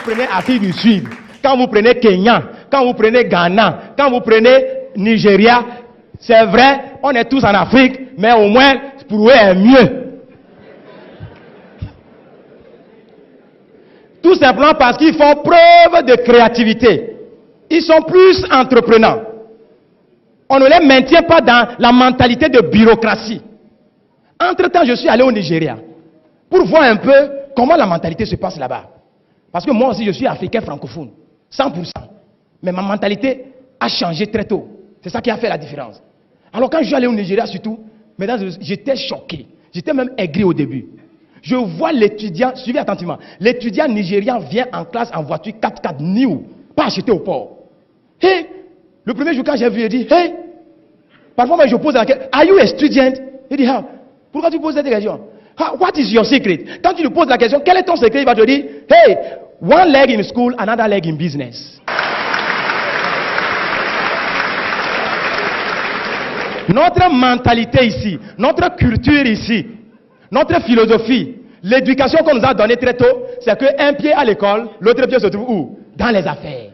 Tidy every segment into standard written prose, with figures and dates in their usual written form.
prenez Afrique du Sud, quand vous prenez Kenya, quand vous prenez Ghana, quand vous prenez Nigeria, c'est vrai, on est tous en Afrique, mais au moins, pour eux, est mieux. Tout simplement parce qu'ils font preuve de créativité. Ils sont plus entreprenants. On ne les maintient pas dans la mentalité de bureaucratie. Entre-temps, je suis allé au Nigeria pour voir un peu comment la mentalité se passe là-bas. Parce que moi aussi, je suis africain francophone, 100%. Mais ma mentalité a changé très tôt. C'est ça qui a fait la différence. Alors quand je suis allé au Nigeria surtout, mesdames, j'étais choqué. J'étais même aigri au début. Je vois l'étudiant, suivez attentivement, l'étudiant nigérian vient en classe en voiture 4x4 new, pas acheté au port. Hey, le premier jour quand j'ai vu, il dit, hey, parfois moi je pose la question, are you a student? Il dit, ah, pourquoi tu poses cette question? What is your secret? Quand tu lui poses la question, quel est ton secret? Il va te dire, hey, one leg in school, another leg in business. Notre mentalité ici, notre culture ici, notre philosophie, l'éducation qu'on nous a donnée très tôt, c'est qu'un pied à l'école, l'autre pied se trouve où? Dans les affaires.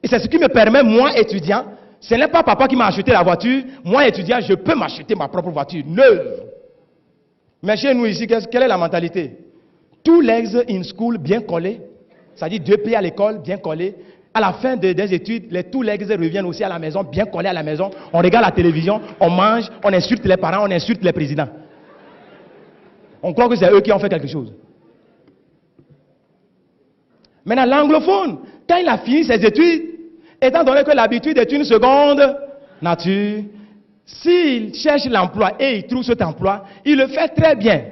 Et c'est ce qui me permet, moi étudiant, ce n'est pas papa qui m'a acheté la voiture, moi étudiant, je peux m'acheter ma propre voiture neuve. Mais chez nous ici, quelle est la mentalité? Two legs in school bien collés, c'est-à-dire 2 pieds à l'école bien collés. À la fin des études, les two legs reviennent aussi à la maison, bien collés à la maison. On regarde la télévision, on mange, on insulte les parents, on insulte les présidents. On croit que c'est eux qui ont fait quelque chose. Maintenant, l'anglophone, quand il a fini ses études, étant donné que l'habitude est une seconde nature, s'il cherche l'emploi et il trouve cet emploi, il le fait très bien.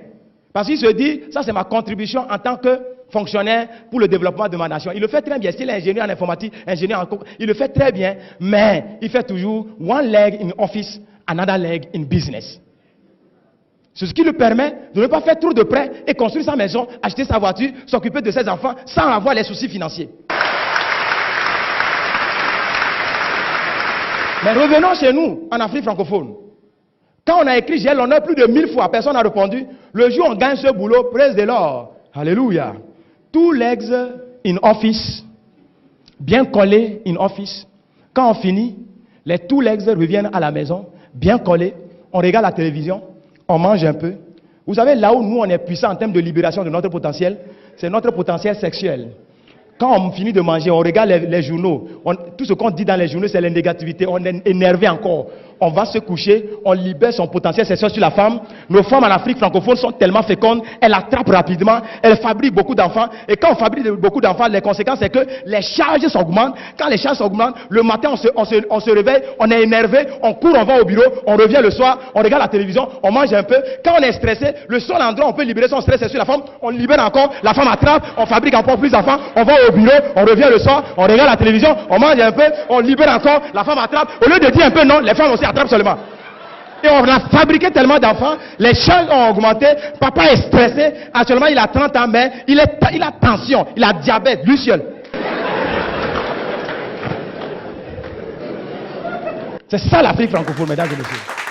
Parce qu'il se dit, ça c'est ma contribution en tant que fonctionnaire pour le développement de ma nation. Il le fait très bien. S'il est ingénieur en informatique, ingénieur en il le fait très bien, mais il fait toujours one leg in office, another leg in business. C'est ce qui lui permet de ne pas faire trop de prêts et construire sa maison, acheter sa voiture, s'occuper de ses enfants sans avoir les soucis financiers. Mais revenons chez nous, en Afrique francophone. Quand on a écrit j'ai l'honneur plus de 1000 fois, personne n'a répondu. Le jour où on gagne ce boulot, praise the Lord. Alléluia. Two legs in office, bien collés in office. Quand on finit, les two legs reviennent à la maison, bien collés. On regarde la télévision. On mange un peu. Vous savez, là où nous, on est puissant en termes de libération de notre potentiel, c'est notre potentiel sexuel. Quand on finit de manger, on regarde les journaux. Tout ce qu'on dit dans les journaux, c'est la négativité. On est énervé encore. On va se coucher, on libère son potentiel sexuel sur la femme. Nos femmes en Afrique francophone sont tellement fécondes, elles attrapent rapidement, elles fabriquent beaucoup d'enfants. Et quand on fabrique beaucoup d'enfants, les conséquences, c'est que les charges s'augmentent. Quand les charges s'augmentent, le matin, on se réveille, on est énervé, on court, on va au bureau, on revient le soir, on regarde la télévision, on mange un peu. Quand on est stressé, le seul endroit où on peut libérer son stress, c'est sur la femme. On libère encore, la femme attrape, on fabrique encore plus d'enfants, on va au bureau, on revient le soir, on regarde la télévision, on mange un peu, on libère encore, la femme attrape. Au lieu de dire un peu non, les femmes aussi attrapent seulement. Et on a fabriqué tellement d'enfants, les charges ont augmenté, papa est stressé, actuellement il a 30 ans, mais il a tension, il a diabète, lui seul. C'est ça l'Afrique francophone, mesdames et messieurs.